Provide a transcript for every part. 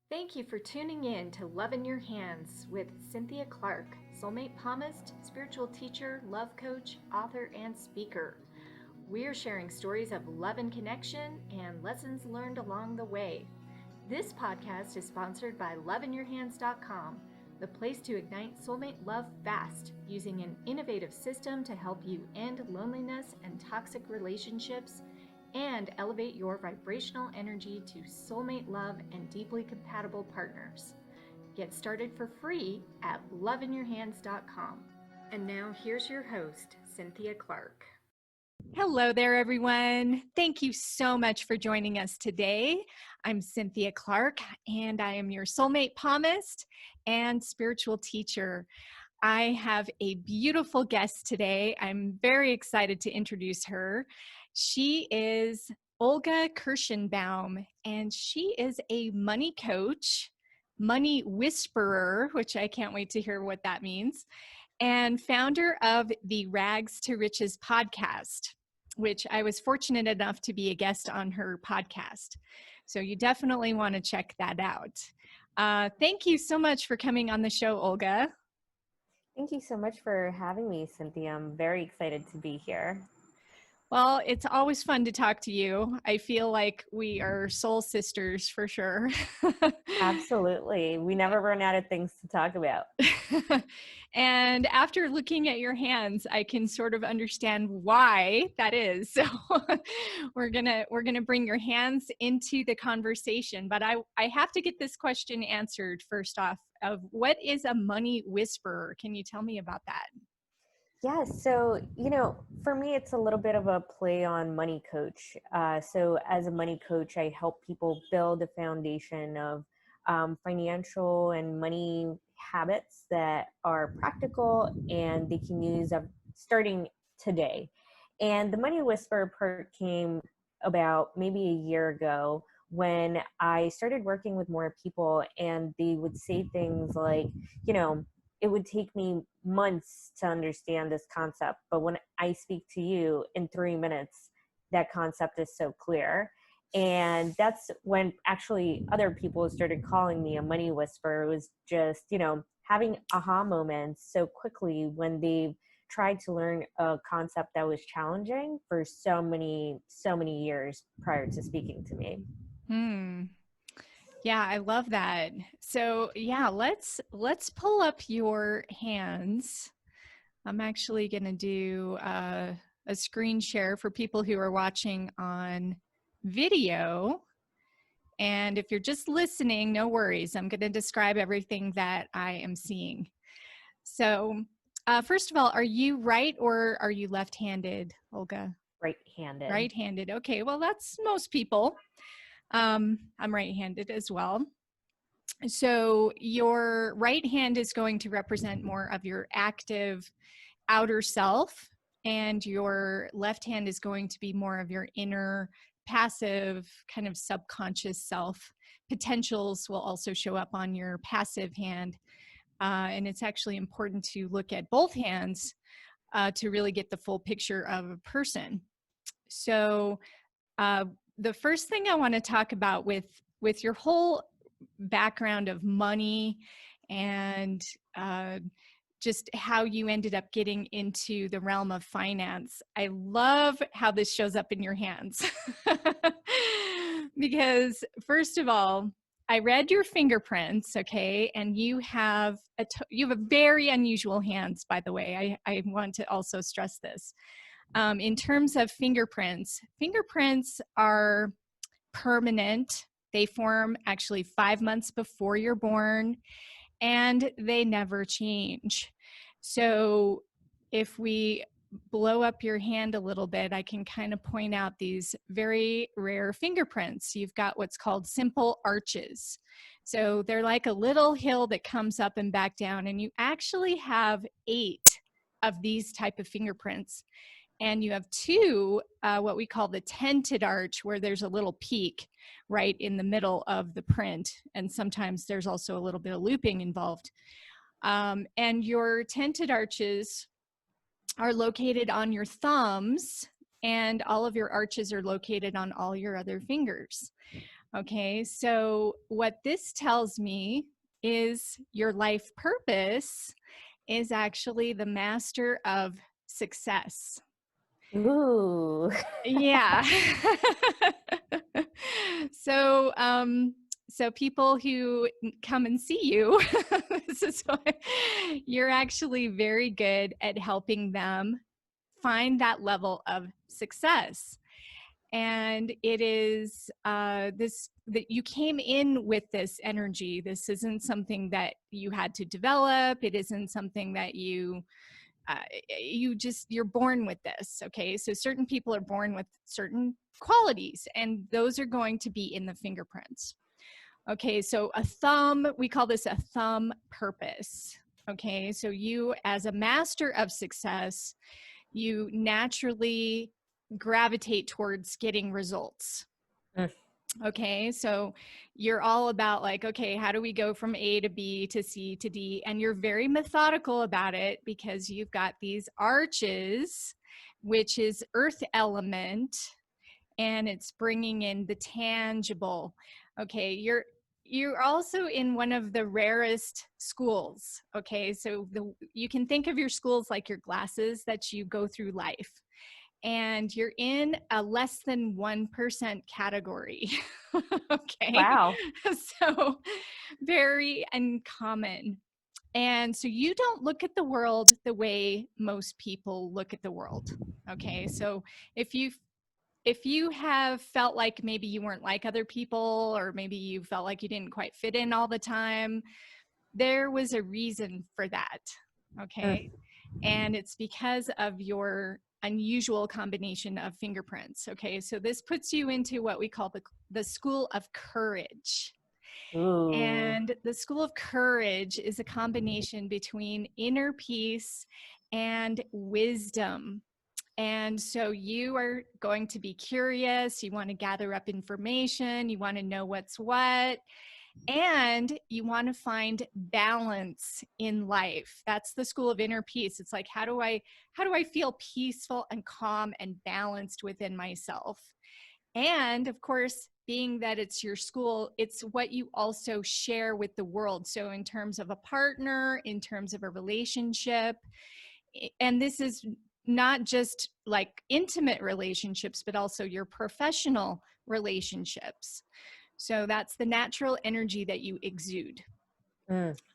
Thank you for tuning in to Love in Your Hands with Cynthia Clark, Soulmate Palmist Spiritual Teacher, Love Coach, author, and speaker. We're sharing stories of love and connection and lessons learned along the way. This podcast is sponsored by loveinyourhands.com, the place to ignite soulmate love fast using an innovative system to help you end loneliness and toxic relationships and elevate your vibrational energy to soulmate love and deeply compatible partners. Get started for free at loveinyourhands.com. And now here's your host, Cynthia Clark. Hello there, everyone. Thank you so much for joining us today. I'm Cynthia Clark, and I am your soulmate palmist and spiritual teacher. I have a beautiful guest today. I'm very excited to introduce her. She is Olga Kirshenbaum, and she is a money coach, money whisperer, which I can't wait to hear what that means, and founder of the Rags to Riches podcast, which I was fortunate enough to be a guest on her podcast. So you definitely want to check that out. Thank you so much for coming on the show, Olga. Thank you so much for having me, Cynthia. I'm very excited to be here. Well, it's always fun to talk to you. I feel like we are soul sisters for sure. Absolutely. We never run out of things to talk about. And after looking at your hands, I can sort of understand why that is. So we're gonna bring your hands into the conversation. But I have to get this question answered first off of what is a money whisperer? Can you tell me about that? Yeah, so, for me, it's a little bit of a play on money coach. So as a money coach, I help people build a foundation of financial and money habits that are practical and they can use starting today. And the money whisperer part came about maybe a year ago when I started working with more people and they would say things like, it would take me months to understand this concept, but when I speak to you in 3 minutes, that concept is so clear. And that's when actually other people started calling me a money whisperer. It was just, having aha moments so quickly when they've tried to learn a concept that was challenging for so many years prior to speaking to me. Yeah, I love that. So yeah, let's pull up your hands. I'm actually going to do a screen share for people who are watching on video. And if you're just listening, no worries. I'm going to describe everything that I am seeing. So first of all, are you right or are you left-handed, Olga? Right-handed. Right-handed. Okay, well, that's most people. I'm right-handed as well. So your right hand is going to represent more of your active outer self, and your left hand is going to be more of your inner passive kind of subconscious self. Potentials will also show up on your passive hand. And it's actually important to look at both hands to really get the full picture of a person. So the first thing I want to talk about with your whole background of money and just how you ended up getting into the realm of finance. I love how this shows up in your hands. Because first of all, I read your fingerprints, okay, and you have a very unusual hands, by the way. I want to also stress this. In terms of fingerprints are permanent. They form actually 5 months before you're born, and they never change. So if we blow up your hand a little bit, I can kind of point out these very rare fingerprints. You've got what's called simple arches. So they're like a little hill that comes up and back down, and you actually have 8 of these type of fingerprints. And you have 2, what we call the tented arch, where there's a little peak right in the middle of the print. And sometimes there's also a little bit of looping involved. And your tented arches are located on your thumbs, and all of your arches are located on all your other fingers. Okay, so what this tells me is your life purpose is actually the master of success. Ooh. Yeah. So, so people who come and see you, this is why you're actually very good at helping them find that level of success. And it is this that you came in with this energy. This isn't something that you had to develop. It isn't something that you're born with this. Okay, so certain people are born with certain qualities, and those are going to be in the fingerprints. Okay, so we call this a thumb purpose. Okay, so you, as a master of success, you naturally gravitate towards getting results. Okay, so you're all about like, okay, how do we go from A to B to C to D? And you're very methodical about it because you've got these arches, which is earth element, and it's bringing in the tangible. Okay, you're also in one of the rarest schools. Okay, so you can think of your schools like your glasses that you go through life. And you're in a less than 1% category. Okay. Wow. So very uncommon. And so you don't look at the world the way most people look at the world. Okay. So if you have felt like maybe you weren't like other people, or maybe you felt like you didn't quite fit in all the time, there was a reason for that. Okay. And it's because of your unusual combination of fingerprints. Okay, so this puts you into what we call the school of courage. Ooh. And the school of courage is a combination between inner peace and wisdom. And so you are going to be curious, you want to gather up information, you want to know what's what, and you want to find balance in life. That's the school of inner peace. It's like, how do I feel peaceful and calm and balanced within myself? And of course, being that it's your school, it's what you also share with the world. So in terms of a partner, in terms of a relationship, and this is not just like intimate relationships, but also your professional relationships. So that's the natural energy that you exude.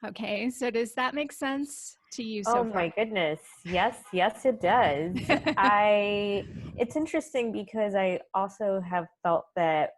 Okay, so does that make sense to you so Oh far? my goodness. Yes, it does. It's interesting because I also have felt that,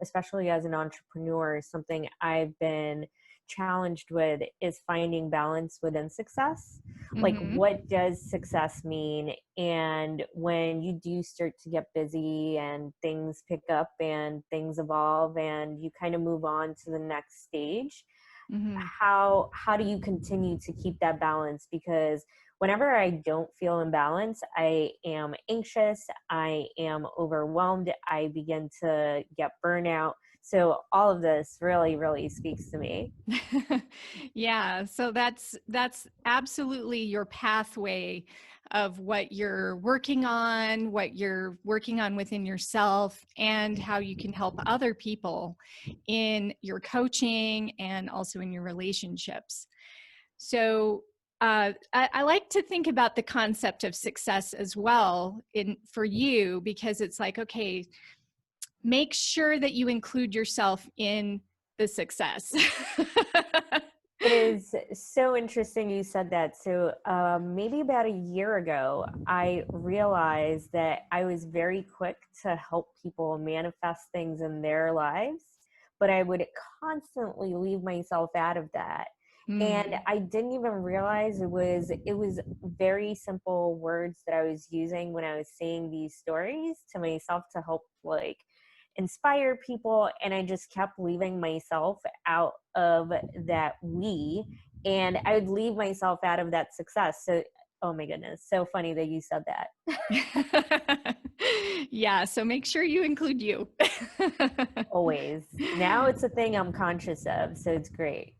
especially as an entrepreneur, something I've been challenged with is finding balance within success. Like, what does success mean? And when you do start to get busy and things pick up and things evolve and you kind of move on to the next stage, how do you continue to keep that balance? Because whenever I don't feel in balance, I am anxious, I am overwhelmed, I begin to get burnout. So all of this really, really speaks to me. Yeah, so that's absolutely your pathway of what you're working on within yourself, and how you can help other people in your coaching and also in your relationships. So I like to think about the concept of success as well for you, because it's like, okay, make sure that you include yourself in the success. It is so interesting you said that. So maybe about a year ago, I realized that I was very quick to help people manifest things in their lives, but I would constantly leave myself out of that. And I didn't even realize it was very simple words that I was using when I was saying these stories to myself to help like inspire people, and I just kept leaving myself out of that and I would leave myself out of that success. So oh my goodness, so funny that you said that. Yeah, so make sure you include you. Always. Now it's a thing I'm conscious of, so it's great.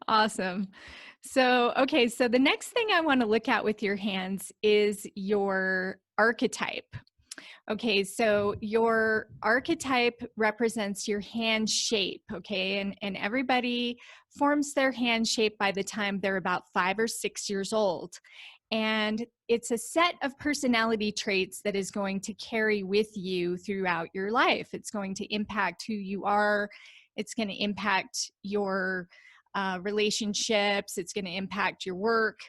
Awesome. So, okay, so the next thing I want to look at with your hands is your archetype. Okay, so your archetype represents your hand shape, okay? And everybody forms their hand shape by the time they're about 5 or 6 years old. And it's a set of personality traits that is going to carry with you throughout your life. It's going to impact who you are. It's going to impact your relationships. It's going to impact your work.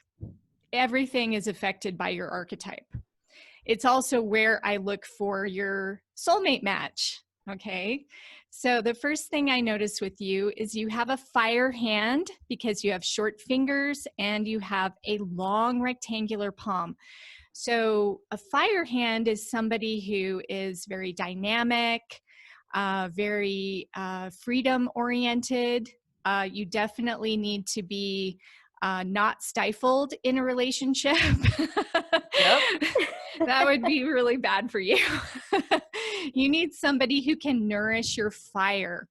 Everything is affected by your archetype. It's also where I look for your soulmate match. Okay. So the first thing I notice with you is you have a fire hand because you have short fingers and you have a long rectangular palm. So a fire hand is somebody who is very dynamic, very freedom oriented. You definitely need to be not stifled in a relationship. Yep. That would be really bad for you. You need somebody who can nourish your fire.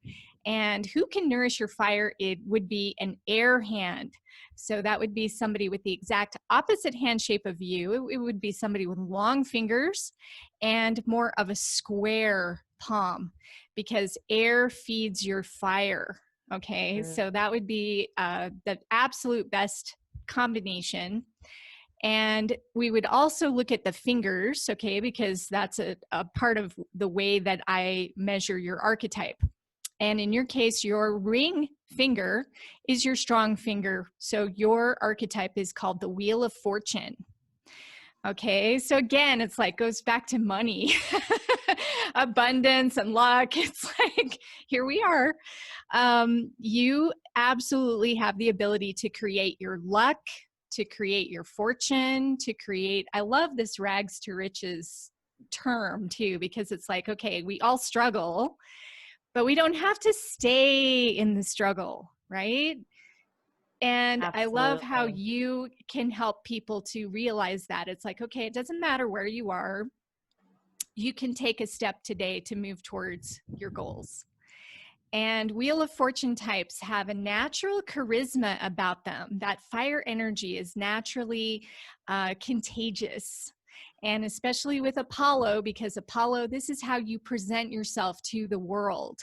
And who can nourish your fire? It would be an air hand. So that would be somebody with the exact opposite hand shape of you. It would be somebody with long fingers and more of a square palm, because air feeds your fire. Okay, so that would be the absolute best combination. And we would also look at the fingers, okay, because that's a part of the way that I measure your archetype. And in your case, your ring finger is your strong finger. So your archetype is called the Wheel of Fortune. Okay, so again, it's like goes back to money, abundance and luck. It's like, here we are. You absolutely have the ability to create your luck, to create your fortune, to create, I love this rags to riches term too, because it's like, okay, we all struggle, but we don't have to stay in the struggle, right? And Absolutely. I love how you can help people to realize that. It's like, okay, it doesn't matter where you are. You can take a step today to move towards your goals. And Wheel of Fortune types have a natural charisma about them. That fire energy is naturally contagious. And especially with Apollo, because Apollo, this is how you present yourself to the world.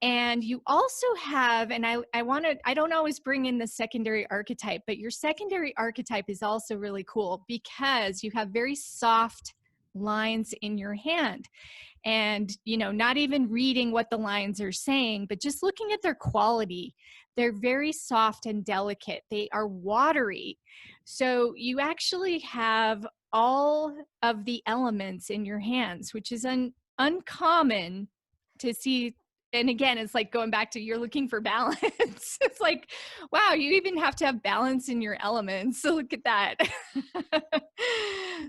And you also have, and I don't always bring in the secondary archetype, but your secondary archetype is also really cool because you have very soft lines in your hand. And, you know, not even reading what the lines are saying, but just looking at their quality. They're very soft and delicate. They are watery. So you actually have all of the elements in your hands, which is uncommon to see. And again, it's like going back to you're looking for balance. It's like, wow, you even have to have balance in your elements. So look at that.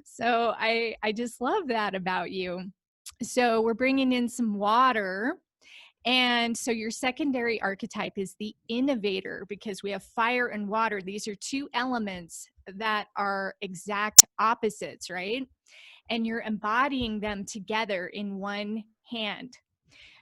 So I just love that about you. So we're bringing in some water. And so your secondary archetype is the innovator, because we have fire and water. These are two elements that are exact opposites, right? And you're embodying them together in one hand.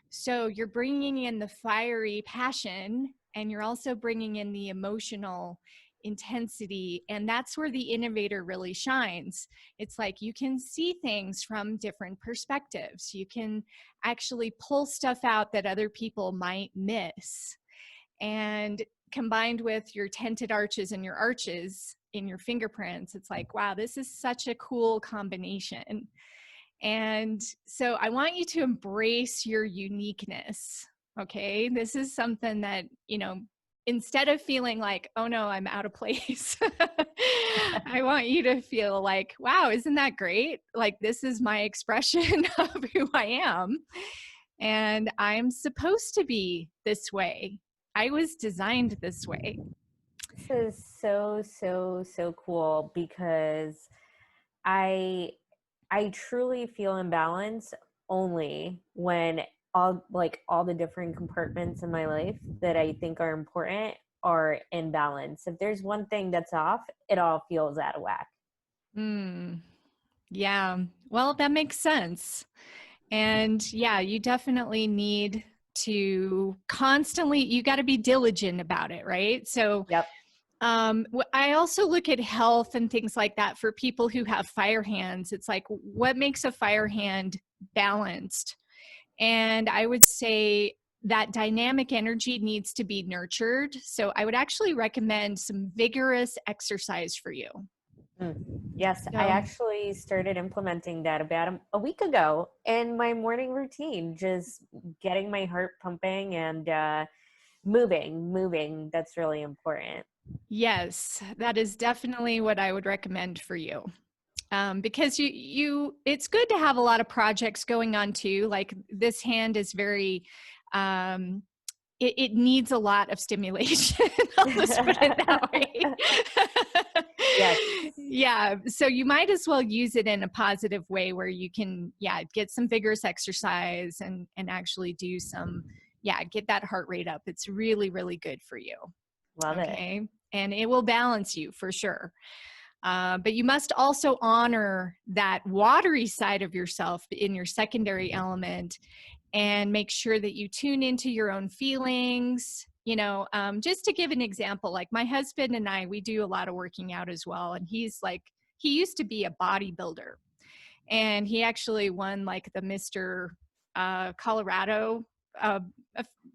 So you're bringing in the fiery passion, and you're also bringing in the emotional intensity. And that's where the innovator really shines. It's like you can see things from different perspectives. You can actually pull stuff out that other people might miss. And combined with your tented arches and your arches in your fingerprints, it's like, wow, this is such a cool combination. And so I want you to embrace your uniqueness. Okay. This is something that, you know, instead of feeling like, oh no, I'm out of place, I want you to feel like, wow, isn't that great? Like, this is my expression of who I am. And I'm supposed to be this way. I was designed this way. This is so cool because I truly feel in balance only when all the different compartments in my life that I think are important are in balance. If there's one thing that's off, it all feels out of whack. Yeah. Well, that makes sense. And yeah, you definitely need to constantly, you got to be diligent about it, right? So Yep. I also look at health and things like that for people who have fire hands. It's like, what makes a fire hand balanced? And I would say that dynamic energy needs to be nurtured. So I would actually recommend some vigorous exercise for you. Yes, I So, actually started implementing that about a week ago in my morning routine, just getting my heart pumping and moving. That's really important. yes, that is definitely what I would recommend for you. Because it's good to have a lot of projects going on too. Like this hand is very, um, it needs a lot of stimulation. I'll just put it that way. Yes. Yeah. So you might as well use it in a positive way where you can, get some vigorous exercise and actually do some, get that heart rate up. It's really, really good for you. Love it. Okay. And it will balance you for sure. But you must also honor that watery side of yourself in your secondary element and make sure that you tune into your own feelings. Just to give an example, like my husband and I, we do a lot of working out as well. And he used to be a bodybuilder, and he actually won like the Mr. Colorado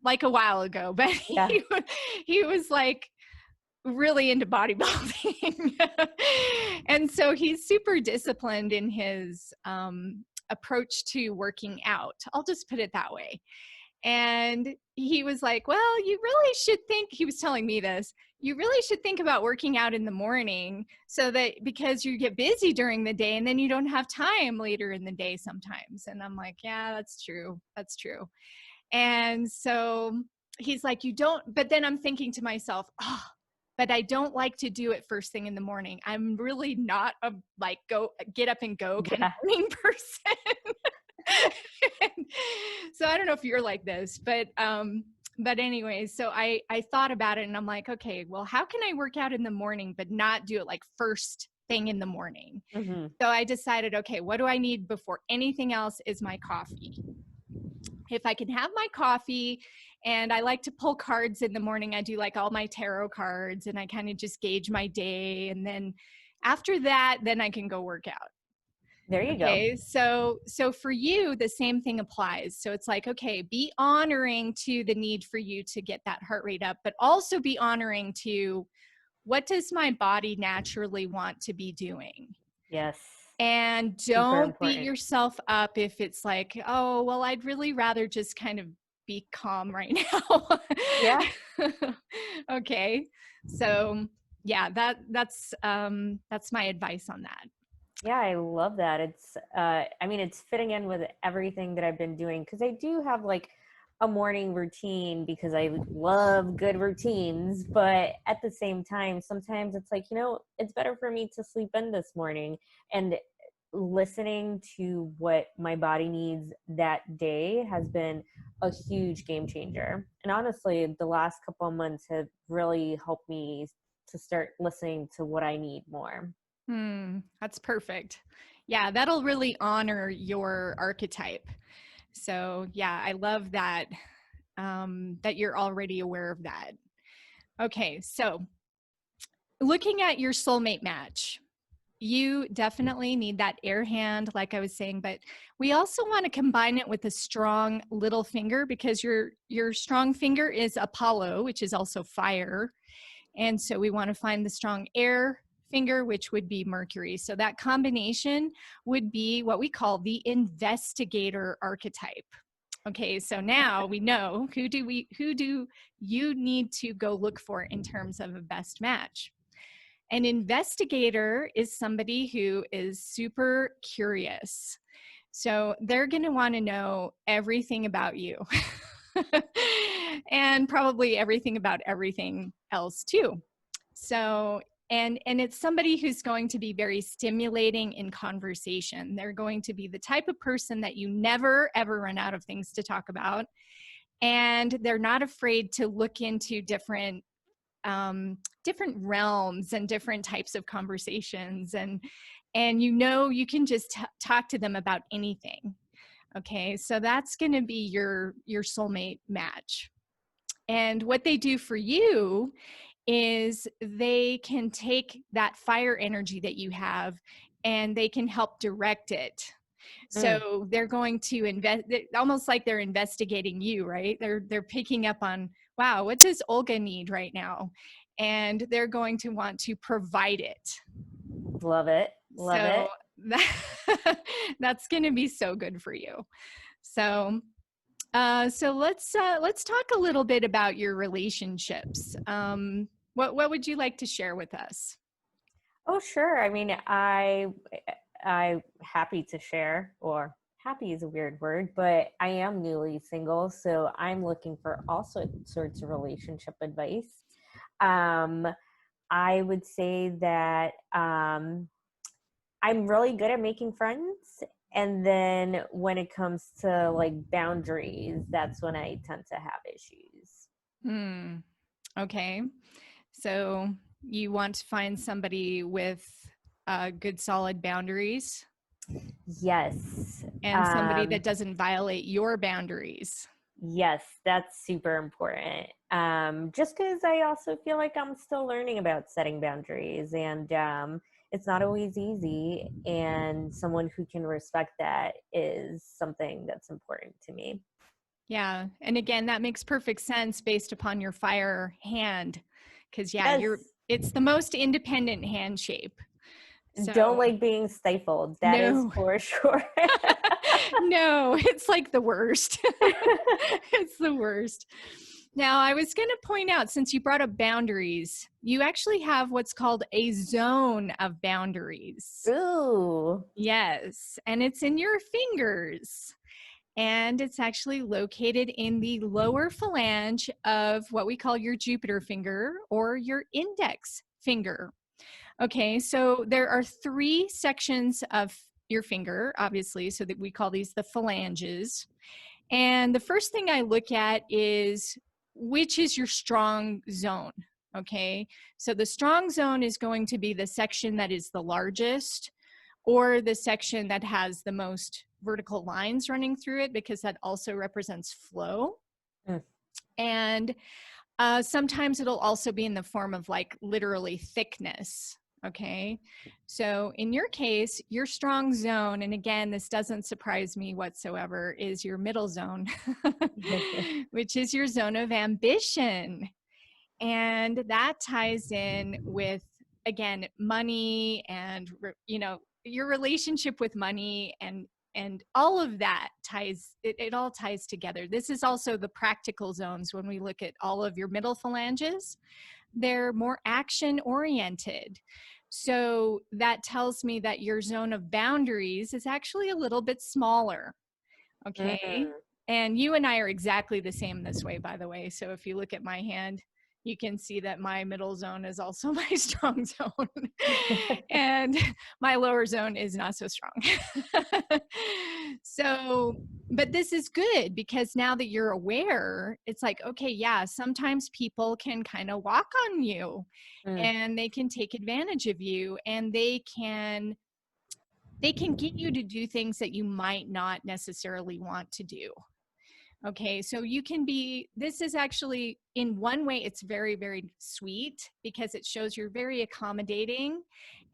like a while ago, but Yeah. he was like really into bodybuilding. And so he's super disciplined in his approach to working out. I'll just put it that way. And he was like, well, you really should think, he was telling me this, you really should think about working out in the morning so that because you get busy during the day and then you don't have time later in the day sometimes. And I'm like, yeah, that's true. That's true. And so he's like, you don't, but then I'm thinking to myself, oh, but I don't like to do it first thing in the morning. I'm really not a like get up and go kind of morning person. So I don't know if you're like this, but anyways, so I thought about it and I'm like, okay, well, how can I work out in the morning but not do it like first thing in the morning? Mm-hmm. So I decided, okay, what do I need before anything else is my coffee. If I can have my coffee, and I like to pull cards in the morning, I do like all my tarot cards and I kind of just gauge my day. And then after that, then I can go work out. There you go. Okay, so for you, the same thing applies. So it's like, okay, be honoring to the need for you to get that heart rate up, but also be honoring to what does my body naturally want to be doing? Yes. And Super don't beat important. yourself up if it's like, oh, well, I'd really rather just kind of be calm right now. Yeah. Okay. So yeah, that's my advice on that. Yeah, I love that. I mean, it's fitting in with everything that I've been doing because I do have like a morning routine because I love good routines. But at the same time, sometimes it's like, it's better for me to sleep in this morning, and listening to what my body needs that day has been a huge game changer. And honestly, the last couple of months have really helped me to start listening to what I need more. That's perfect. Yeah, that'll really honor your archetype. So yeah, I love that, that you're already aware of that. Okay, so looking at your soulmate match, you definitely need that air hand, like I was saying, but we also want to combine it with a strong little finger because your strong finger is Apollo, which is also fire. And so we want to find the strong air finger, which would be Mercury. So that combination would be what we call the investigator archetype. Okay, so now we know who do you need to go look for in terms of a best match. An investigator is somebody who is super curious. So they're going to want to know everything about you and probably everything about everything else too. So, and it's somebody who's going to be very stimulating in conversation. They're going to be the type of person that you never, ever run out of things to talk about. And they're not afraid to look into different realms and different types of conversations, and you can just talk to them about anything. Okay, so that's going to be your soulmate match. And what they do for you is they can take that fire energy that you have and they can help direct it. So they're going to invest, almost like they're investigating you, right? They're picking up on, wow, what does Olga need right now? And they're going to want to provide it. Love it. Love So it. that's going to be so good for you. So let's talk a little bit about your relationships. What would you like to share with us? Oh, sure. I mean, I'm happy to share, or happy is a weird word, but I am newly single, so I'm looking for all sorts of relationship advice. I would say that I'm really good at making friends. And then when it comes to like boundaries, that's when I tend to have issues. Okay. So you want to find somebody with good, solid boundaries? Yes. And somebody that doesn't violate your boundaries. Yes, that's super important. Just because I also feel like I'm still learning about setting boundaries, and it's not always easy. And someone who can respect that is something that's important to me. Yeah. And again, that makes perfect sense based upon your fire hand. Because Yes. it's the most independent hand shape. So, don't like being stifled. That is for sure. No, it's like the worst. It's the worst. Now, I was going to point out, since you brought up boundaries, you actually have what's called a zone of boundaries. Ooh. Yes. And it's in your fingers. And it's actually located in the lower phalange of what we call your Jupiter finger or your index finger. Okay, so there are 3 sections of your finger, obviously, so that we call these the phalanges. And the first thing I look at is which is your strong zone. Okay, so the strong zone is going to be the section that is the largest, or the section that has the most vertical lines running through it, because that also represents flow. And sometimes it'll also be in the form of like literally thickness. Okay, so in your case, your strong zone, and again, this doesn't surprise me whatsoever, is your middle zone, which is your zone of ambition. And that ties in with, again, money and, you know, your relationship with money, and all of that ties, it all ties together. This is also the practical zones. When we look at all of your middle phalanges, they're more action oriented. So that tells me that your zone of boundaries is actually a little bit smaller. Okay. And you and I are exactly the same this way, by the way. So if you look at my hand, you can see that my middle zone is also my strong zone. And my lower zone is not so strong. So, but this is good, because now that you're aware, it's like, okay, yeah, sometimes people can kind of walk on you and they can take advantage of you, and they can get you to do things that you might not necessarily want to do. Okay, so you can be, this is actually, in one way, it's very, very sweet, because it shows you're very accommodating,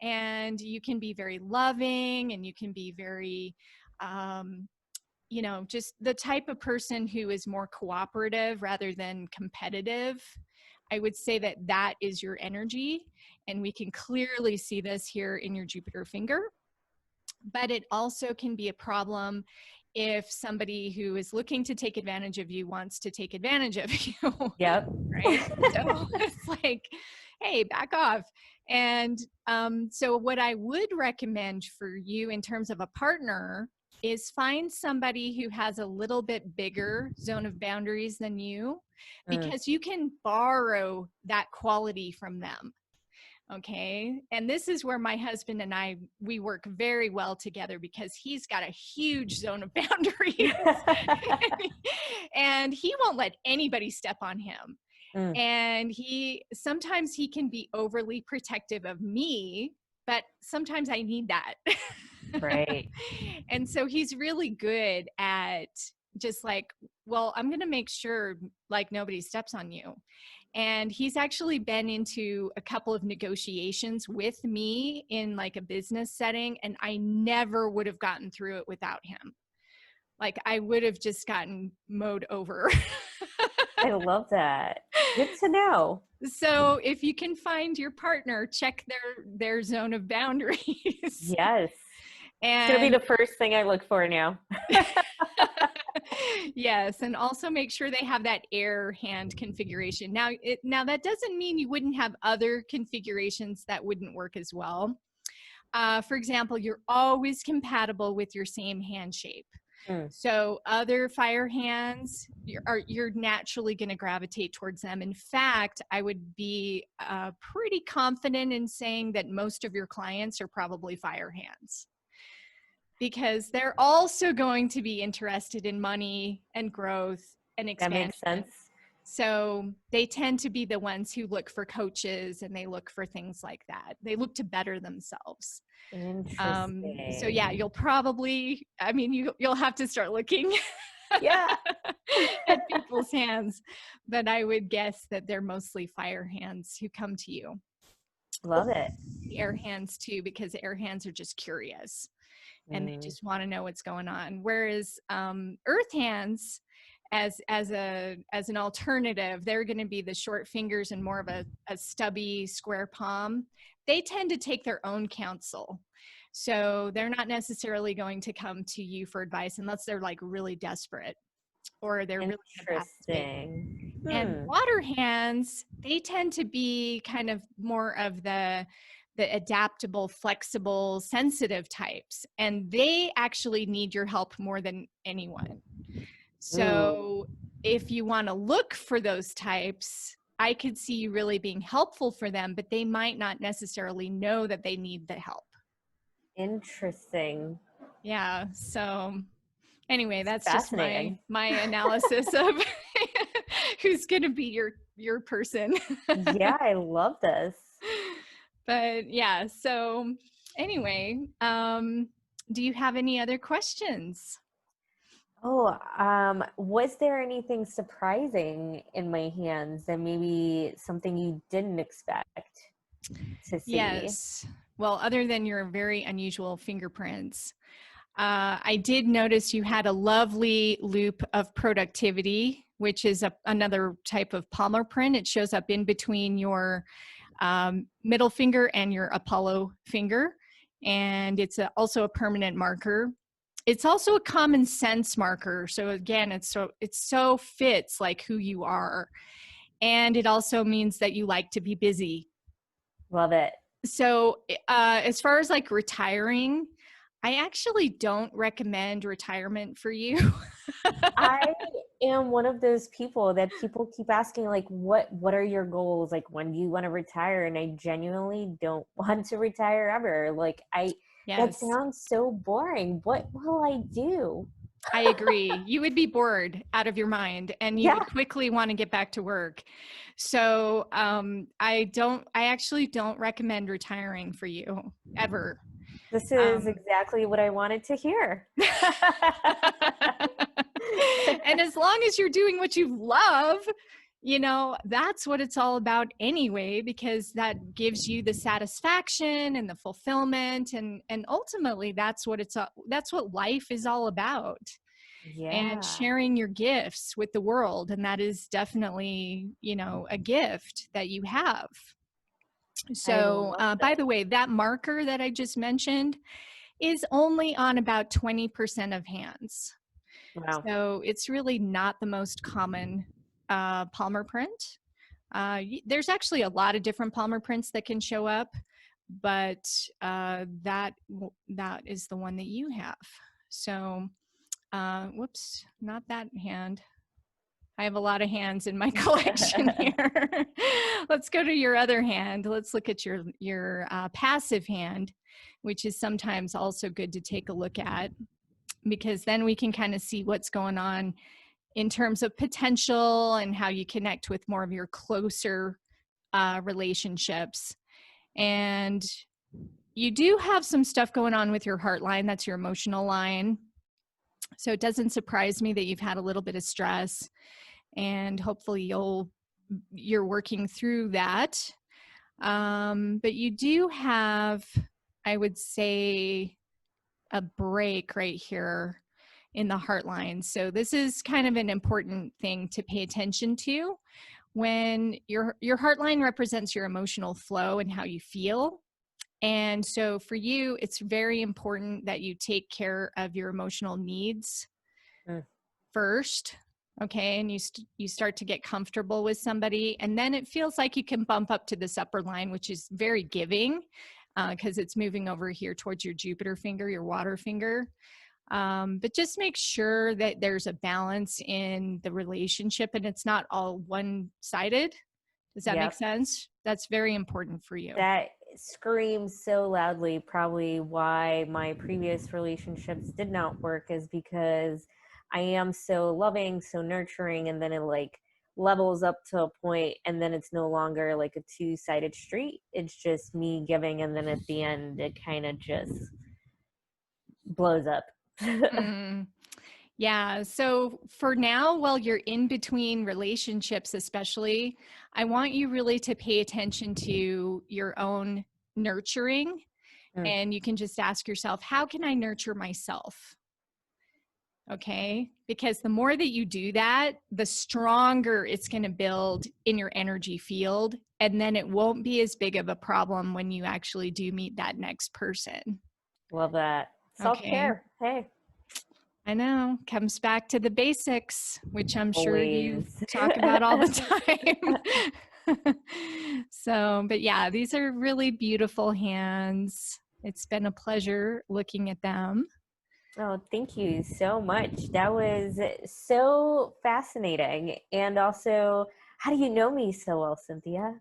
and you can be very loving, and you can be very, you know, just the type of person who is more cooperative rather than competitive. I would say that that is your energy, and we can clearly see this here in your Jupiter finger. But it also can be a problem if somebody who is looking to take advantage of you wants to take advantage of you. Yep. Right? So it's like, hey, back off. And so what I would recommend for you in terms of a partner is find somebody who has a little bit bigger zone of boundaries than you, because you can borrow that quality from them. Okay. And this is where my husband and I, we work very well together, because he's got a huge zone of boundaries and he won't let anybody step on him. And sometimes he can be overly protective of me, but sometimes I need that. Right. And so he's really good at just like well, I'm going to make sure like nobody steps on you. And he's actually been into a couple of negotiations with me in like a business setting, and I never would have gotten through it without him. Like I would have just gotten mowed over. I love that. Good to know. So if you can find your partner, check their zone of boundaries. Yes. And it's going to be the first thing I look for now. Yes, and also make sure they have that air hand configuration. Now that doesn't mean you wouldn't have other configurations that wouldn't work as well. For example, you're always compatible with your same hand shape. So other fire hands, you're naturally going to gravitate towards them. In fact, I would be pretty confident in saying that most of your clients are probably fire hands, because they're also going to be interested in money and growth and expansion. That makes sense. So they tend to be the ones who look for coaches, and they look for things like that. They look to better themselves. Interesting. So yeah, you'll probably, I mean, you'll have to start looking Yeah. at people's hands, but I would guess that they're mostly fire hands who come to you. Love it. Air hands too, because air hands are just curious and they just want to know what's going on. Whereas earth hands, as an alternative, they're going to be the short fingers and more of a stubby square palm. They tend to take their own counsel. So they're not necessarily going to come to you for advice unless they're like really desperate or they're really interesting. And water hands, they tend to be kind of more of the adaptable, flexible, sensitive types. And they actually need your help more than anyone. So if you want to look for those types, I could see you really being helpful for them, but they might not necessarily know that they need the help. Interesting. Yeah. So anyway, that's just my analysis of who's going to be your person. Yeah, I love this. But yeah, so anyway, do you have any other questions? Was there anything surprising in my hands and maybe something you didn't expect to see? Yes. Well, other than your very unusual fingerprints, I did notice you had a lovely loop of productivity, which is another type of palmar print. It shows up in between your middle finger and your Apollo finger. And it's also a permanent marker. It's also a common sense marker. So again, it so fits like who you are. And it also means that you like to be busy. Love it. So as far as like retiring, I actually don't recommend retirement for you. I am one of those people that people keep asking, like, what are your goals? Like, when do you want to retire? And I genuinely don't want to retire ever. Like, that sounds so boring. What will I do? I agree. You would be bored out of your mind and you would quickly want to get back to work. So I actually don't recommend retiring for you ever. This is exactly what I wanted to hear. And as long as you're doing what you love, that's what it's all about anyway, because that gives you the satisfaction and the fulfillment. And ultimately that's what life is all about. Yeah. And sharing your gifts with the world. And that is definitely, a gift that you have. So, by the way, that marker that I just mentioned is only on about 20% of hands. Wow. So it's really not the most common palmar print. There's actually a lot of different palmar prints that can show up, but that is the one that you have. So, whoops, not that hand. I have a lot of hands in my collection here. Let's go to your other hand. Let's look at your passive hand, which is sometimes also good to take a look at, because then we can kind of see what's going on in terms of potential and how you connect with more of your closer relationships. And you do have some stuff going on with your heart line. That's your emotional line. So it doesn't surprise me that you've had a little bit of stress, and hopefully you're working through that. But you do have, I would say, a break right here in the heart line. So this is kind of an important thing to pay attention to. When your heart line represents your emotional flow and how you feel. And so for you, it's very important that you take care of your emotional needs first. Okay. And you start to get comfortable with somebody, and then it feels like you can bump up to this upper line, which is very giving, because it's moving over here towards your Jupiter finger, your water finger. But just make sure that there's a balance in the relationship and it's not all one-sided. Does that make sense? That's very important for you. That screams so loudly probably why my previous relationships did not work, is because I am so loving, so nurturing, and then it like levels up to a point, and then it's no longer like a two-sided street. It's just me giving, and then at the end it kind of just blows up. Yeah. So for now, while you're in between relationships, especially, I want you really to pay attention to your own nurturing. And you can just ask yourself, how can I nurture myself? Okay. Because the more that you do that, the stronger it's going to build in your energy field. And then it won't be as big of a problem when you actually do meet that next person. Love that. Self-care. Okay. Hey. I know. Comes back to the basics, which I'm Always. sure you talk about all the time. So, but yeah, these are really beautiful hands. It's been a pleasure looking at them. Oh, thank you so much. That was so fascinating. And also, how do you know me so well, Cynthia?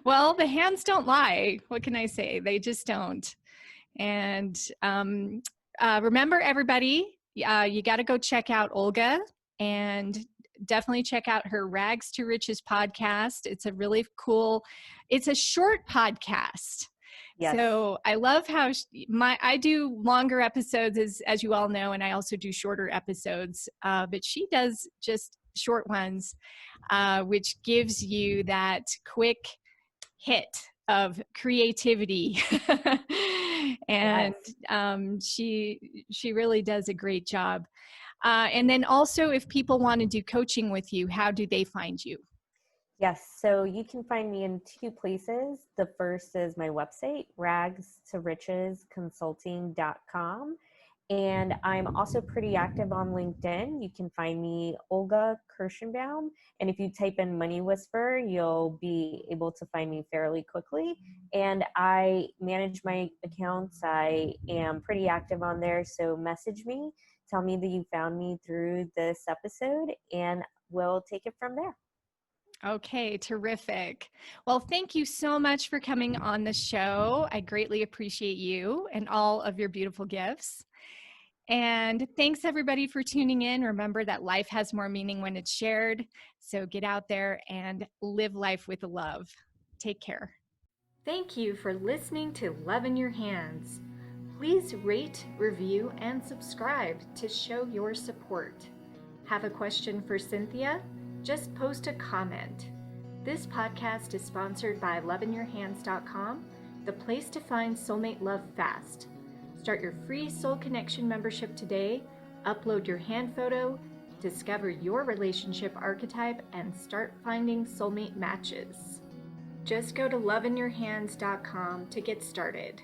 Well, the hands don't lie. What can I say? They just don't. And remember, everybody, you got to go check out Olga, and definitely check out her Rags to Riches podcast. It's a really cool, it's a short podcast. Yes. So I love how I do longer episodes, as you all know, and I also do shorter episodes, but she does just short ones, which gives you that quick hit of creativity. And she really does a great job. And then also, if people want to do coaching with you, how do they find you? Yes, so you can find me in two places. The first is my website, ragstorichesconsulting.com. And I'm also pretty active on LinkedIn. You can find me Olga Kirshenbaum. And if you type in Money Whisperer, you'll be able to find me fairly quickly. And I manage my accounts. I am pretty active on there. So message me, tell me that you found me through this episode, and we'll take it from there. Okay, terrific. Well, thank you so much for coming on the show. I greatly appreciate you and all of your beautiful gifts. And thanks everybody for tuning in. Remember that life has more meaning when it's shared. So get out there and live life with love. Take care. Thank you for listening to Love in Your Hands. Please rate, review, and subscribe to show your support. Have a question for Cynthia? Just post a comment. This podcast is sponsored by loveinyourhands.com, the place to find soulmate love fast. Start your free Soul Connection membership today, upload your hand photo, discover your relationship archetype, and start finding soulmate matches. Just go to loveinyourhands.com to get started.